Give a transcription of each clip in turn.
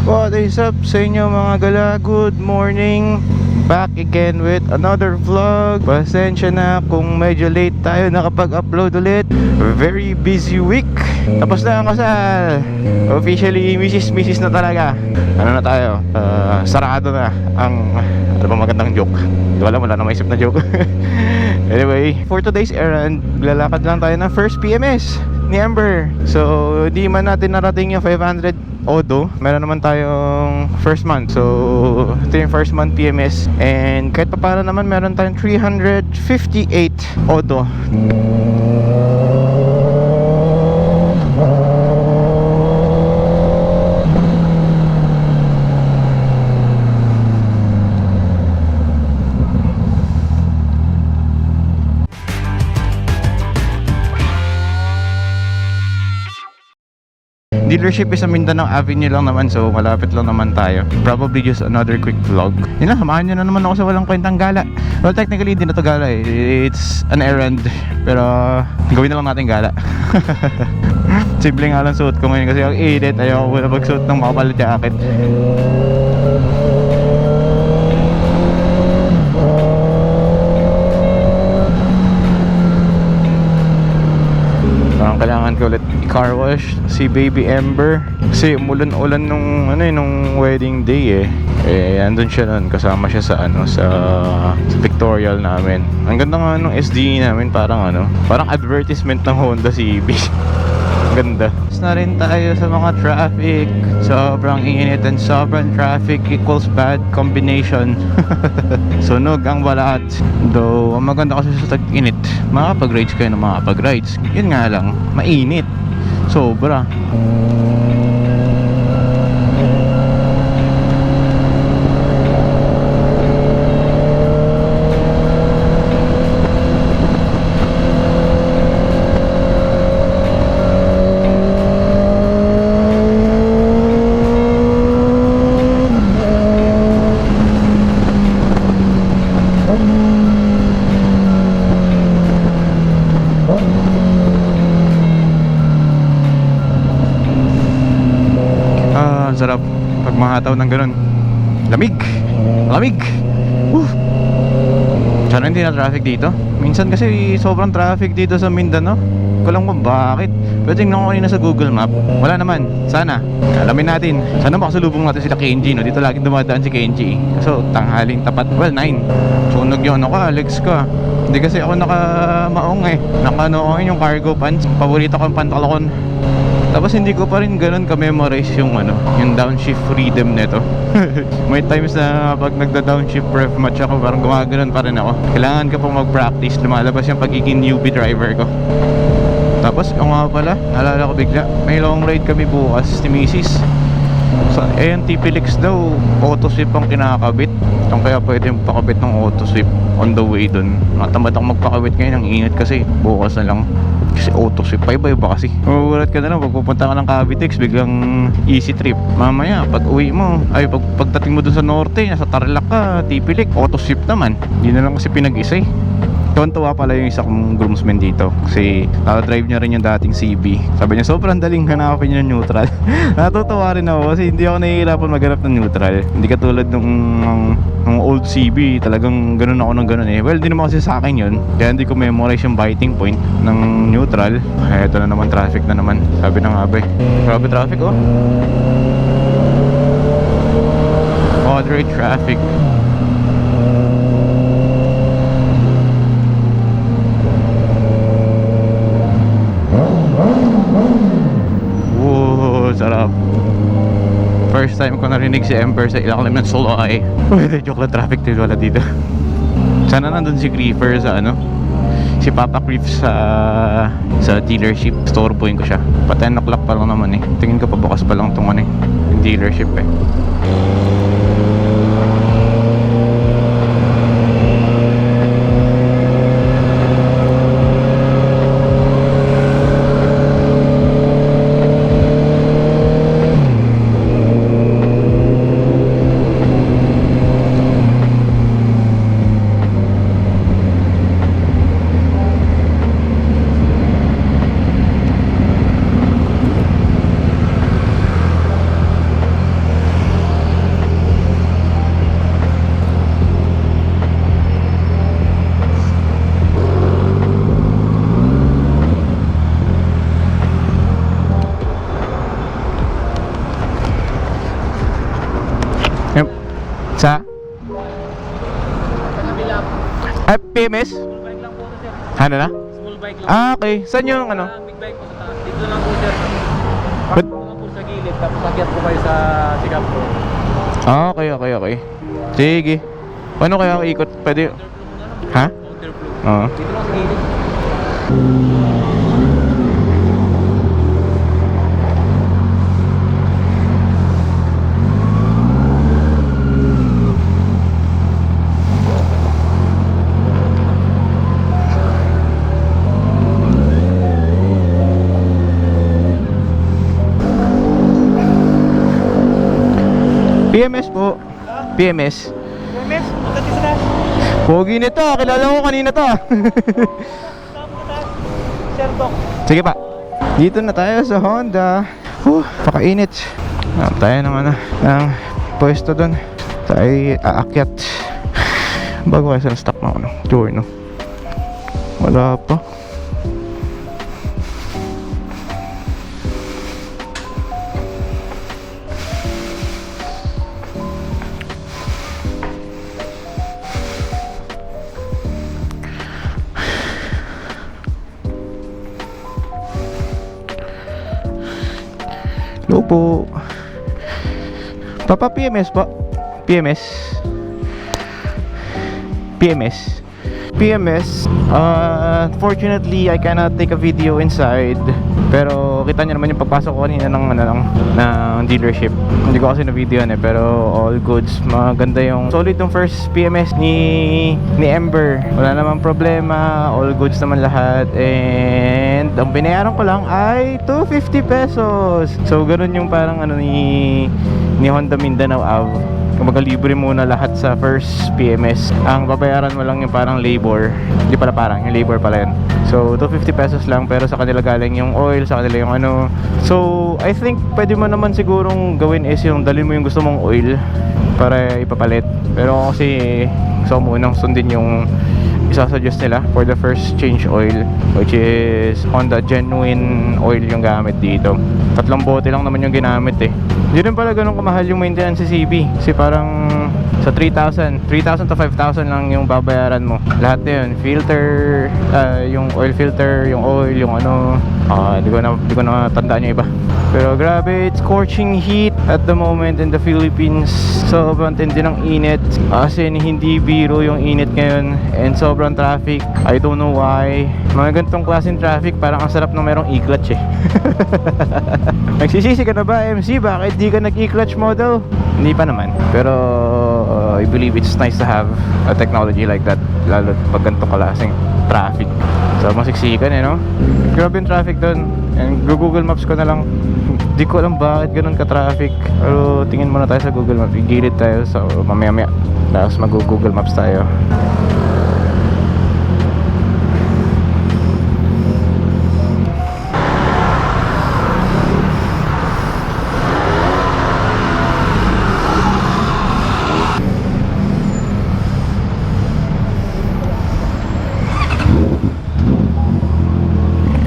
What is up sa inyo mga gala? Good morning! Back again with another vlog. Pasensya na kung medyo late tayo nakapag-upload ulit. Very busy week. Tapos na ang kasal. Officially, misis na talaga. Ano na tayo? Sarado na ang... Ano ba magandang joke? Hindi ko alam, wala na maisip na joke. Anyway, for today's errand, lalakad lang tayo ng first PMS ni Amber. So, di man natin narating yung 500 Odo, meron naman tayong first month. So, ito yung first month PMS. And kahit pa paano naman, meron tayong 358 Odo. Dealership is sa Mindanao Avenue lang naman, so malapit lang naman tayo. Probably just another quick vlog. Yun lang, samahan nyo na naman ako sa walang kwentang gala. Well, technically hindi na to gala eh. It's an errand. Pero gawin na lang natin gala. Simple nga lang suot ko ngayon kasi ang init. Ayaw ko na magsuot ng makapal jacket. Kailangan ko ulit i-car wash si Baby Amber kasi umulan-ulan nung nung wedding day andun siya nun, kasama siya sa sa pictorial namin. Ang ganda nga nung SD namin, parang advertisement ng Honda CB. Ganda. Tapos na rin tayo sa mga traffic. Sobrang init and sobrang traffic equals bad combination. Sunog ang balat. Though, ang maganda kasi sa tag-init, makapag-rides kayo ng makapag-rides. Yun nga lang, mainit. Sobra. Sarap pag mahataw ng ganun. Lamig. Sana hindi na traffic dito. Minsan kasi sobrang traffic dito sa Mindanao. Ko lang kung bakit. Pero tingnan ko kanina sa Google Map, wala naman. Sana alamin natin. Sana makasalubong natin sila Kenji, no? Dito laging dumadaan si Kenji. So tanghaling tapat. Well, 9. Sunog yung legs ko. Hindi kasi ako naka-maong Naka-noong yung cargo pants. Paborito ko yung pantalon. Tapos hindi ko pa rin ganun ka-memorize yung yung downshift freedom nito. May times na pag nagda-downshift ref match ako, parang gumaganon pa rin ako. Kailangan ka pang mag-practice, lumalabas yung pagiging newbie driver ko. Tapos, nga pala, naalala ko bigla, may long ride kami bukas ni Mrs. So, yung TP-Lix daw, auto-sweep ang kinakabit. Kaya pwede yung pakabit ng auto-sweep on the way dun. Natamad ako magpakabit ngayon, ang init kasi, bukas na lang. Kasi auto-sweep, iba-iba kasi. Magugulat ka na lang, pag pupunta ka ng Cavitex, biglang easy trip. Mamaya, pag uwi mo, pagdating mo dun sa norte, nasa Tarlac ka, TP-Lix, auto-sweep naman. Hindi na lang kasi pinag-isa Tuwan-tuwa pala yung isang groomsman dito kasi drive niya rin yung dating CB. Sabi niya sobrang daling hanapin yung neutral. Natutuwa rin ako kasi hindi ako nahihirapan maghanap ng neutral. Hindi katulad nung old CB, talagang ganun ako ng ganun Well, di naman kasi sa akin yun, kaya hindi ko memorize yung biting point ng neutral. Ito na naman, traffic na naman. Sabi ng abay, grabe traffic moderate traffic. Sarap. First time ko narinig si Ember sa ilalim ng Solay. Joke lang, traffic din wala dito. Sana nandun si Creeper sa si Papa Creep sa dealership. Storeboyin ko siya. Pa 10 o'clock pa lang naman Tingin ko pa bukas pa lang itong yung dealership Sa? Ay, PMS? Small bike lang po to, sir. Ano na? Small bike lang. Ah, okay. Saan yung ano? Big bike po sa taas. Dito lang po, sir. But- Parang lang po sa gilid. Tapos akyat po kayo sa sikap po. Ah, okay. Sige. Paano kaya ako ikot? Pwede? Counterflow muna lang. Ha? Counterflow. Oo. Dito lang sa gilid. PMS po. PMS. MS, maganda sa taas. Pogi nito. Kilala ko kanina to. Tama sa taas. Sir Doc. Sige pa. Dito na tayo sa Honda. Pakainit. Tayo ng pwesto doon. Tayo aakyat. Bago kayo sa stock na Joy, no? Wala pa. Hello po. Papa, PMS po. PMS. Fortunately, I cannot take a video inside. Pero kita niyo naman yung pagpasok ko kanina ng dealership. Hindi ko kasi na video yan pero all goods. Maganda yung solid yung first PMS ni Ember. Wala namang problema, all goods naman lahat. And ang binayaran ko lang ay 250 pesos. So ganun yung parang ni Honda Mindanao Av. Kumbaga libre muna lahat sa first PMS. Ang babayaran mo lang yung parang labor. Hindi pala parang, yung labor pala yun. So 250 pesos lang pero sa kanila galing yung oil, sa kanila yung So I think pwede mo naman sigurong gawin is yung dali mo yung gusto mong oil para ipapalit. Pero kasi gusto mo munang sundin yung isasuggest nila for the first change oil, which is Honda genuine oil yung gamit dito. 3 bote lang naman yung ginamit eh. Hindi rin pala ganun kamahal yung maintenance sa CB. Kasi parang sa 3,000 to 5,000 lang yung babayaran mo. Lahat na yun. Filter, yung oil filter, yung oil, yung di ko na tandaan yung iba. Pero grabe, it's scorching heat at the moment in the Philippines. Sobrang tindi ng init. As in, hindi biro yung init ngayon. And sobrang traffic. I don't know why. Mga ganitong klaseng traffic, parang ang sarap na merong e-clutch eh. Nagsisisi ka na ba, MC? Bakit di ka nag-e-clutch model? Hindi pa naman. Pero I believe it's nice to have a technology like that. Lalo pag ganitong klaseng traffic. So masiksikan no? Grabe yung traffic doon. And Google Maps ko na lang. Di ko alam bakit ganun ka-traffic. Pero tingin muna tayo sa Google Maps. Igilid tayo. So mamaya-maya tapos mag-Google Maps tayo.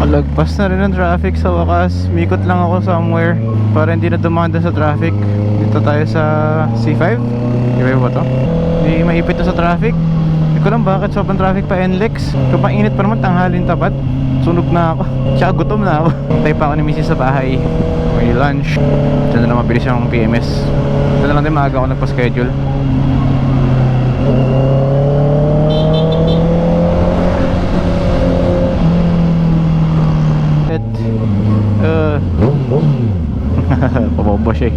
Lagpas na rin ang traffic sa wakas. Mikot lang ako somewhere para hindi na dumanda sa traffic. Dito tayo sa C5. Di ba to? Hindi maipit na sa traffic. Hindi ko lang bakit sobrang traffic pa NLEX. Kapag init pa naman tanghalin tapat. Sunog na ako. Tsaka gutom na ako. Hintay pa ako ni Mrs. sa bahay. May lunch. Diyan na mabilis yung PMS. Diyan na lang din maaga ako nagpa-schedule. Pababa siya eh.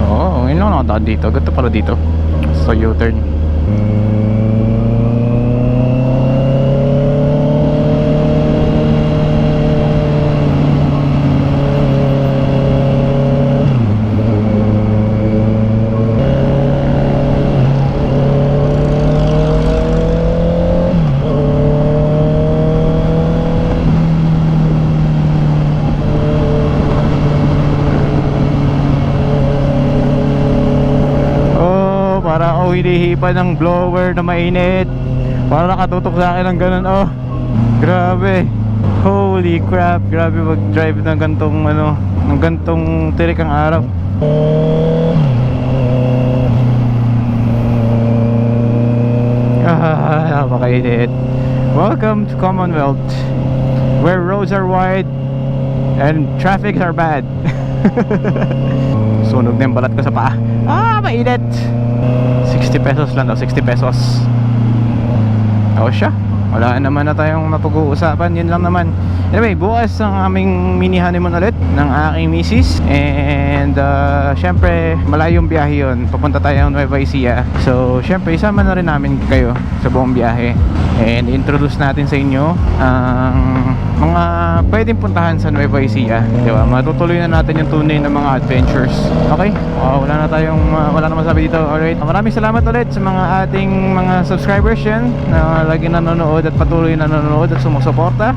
Oo, ngayon lang nakadaan dito. Ganito pala dito sa U-turn. Hinihipan ng blower na mainit. Para nakatutok sa akin ng ganun. Oh, grabe. Holy crap. Grabe mag-drive ng gantong ng gantong tirik ang araw. Napakainit. Welcome to Commonwealth, where roads are wide and traffic are bad. Sunog na yung balat ko sa paa. Mainit. 60 pesos lang daw, 60 pesos. O siya, wala naman na tayong mapag-uusapan. Yun lang naman. Anyway, bukas ang aming mini honeymoon ulit ng aking misis. And syempre, malayong biyahe yun. Papunta tayo ng Nueva Ecija. So syempre, isama na rin namin kayo sa buong biyahe. And introduce natin sa inyo ang mga pwedeng puntahan sa Nueva Ecija, di ba? Matutuloy na natin yung tunay na mga adventures. Okay? Wala na masabi dito. Alright, maraming salamat ulit sa mga ating mga subscribers yan na lagi nanonood at patuloy nanonood at sumusuporta.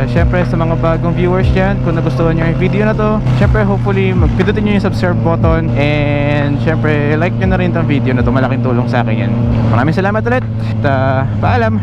Syempre sa mga bagong viewers dyan, kung nagustuhan nyo yung video na to, syempre hopefully magpindutin nyo yung subscribe button. And syempre like nyo na rin itong video na to. Malaking tulong sa akin yan. Maraming salamat ulit at paalam.